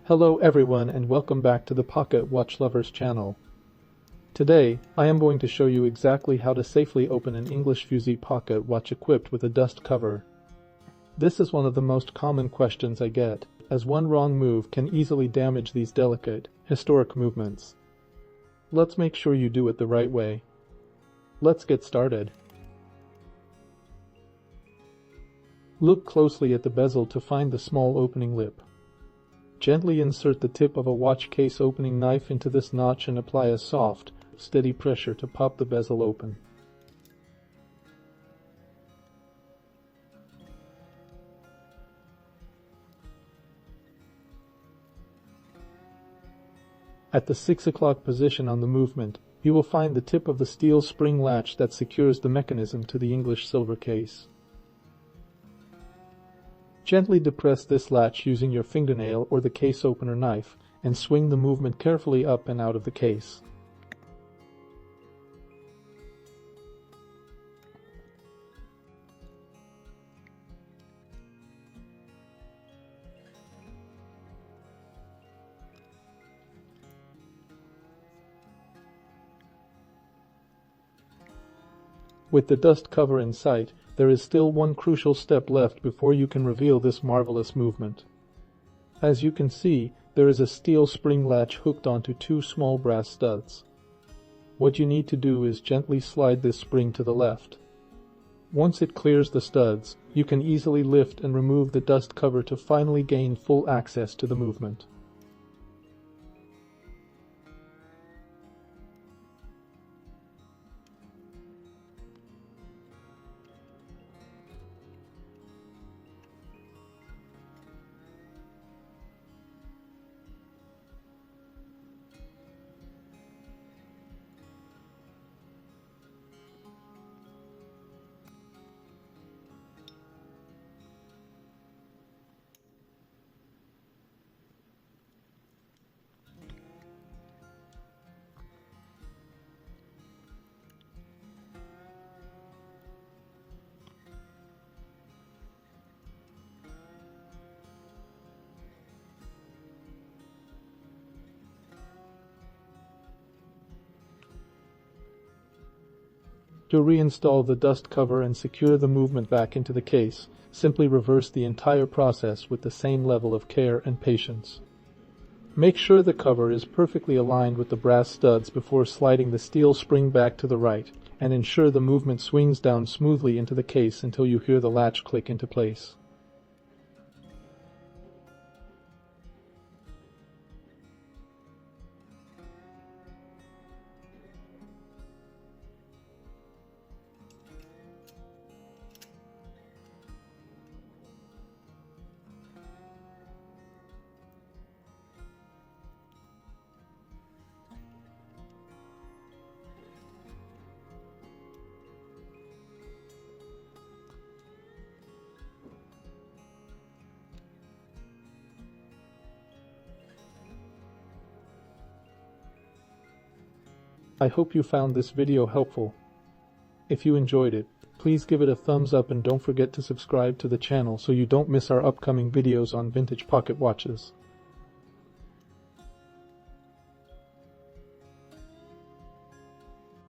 Hello everyone and welcome back to the Pocket Watch Lovers channel. Today, I am going to show you exactly how to safely open an English Fusee pocket watch equipped with a dust cover. This is one of the most common questions I get, as one wrong move can easily damage these delicate, historic movements. Let's make sure you do it the right way. Let's get started. Look closely at the bezel to find the small opening lip. Gently insert the tip of a watch case opening knife into this notch and apply a soft, steady pressure to pop the bezel open. At the 6 o'clock position on the movement, you will find the tip of the steel spring latch that secures the mechanism to the English silver case. Gently depress this latch using your fingernail or the case opener knife and swing the movement carefully up and out of the case. With the dust cover in sight, there is still one crucial step left before you can reveal this marvelous movement. As you can see, there is a steel spring latch hooked onto two small brass studs. What you need to do is gently slide this spring to the left. Once it clears the studs, you can easily lift and remove the dust cover to finally gain full access to the movement. To reinstall the dust cover and secure the movement back into the case, simply reverse the entire process with the same level of care and patience. Make sure the cover is perfectly aligned with the brass studs before sliding the steel spring back to the right, and ensure the movement swings down smoothly into the case until you hear the latch click into place. I hope you found this video helpful. If you enjoyed it, please give it a thumbs up and don't forget to subscribe to the channel so you don't miss our upcoming videos on vintage pocket watches.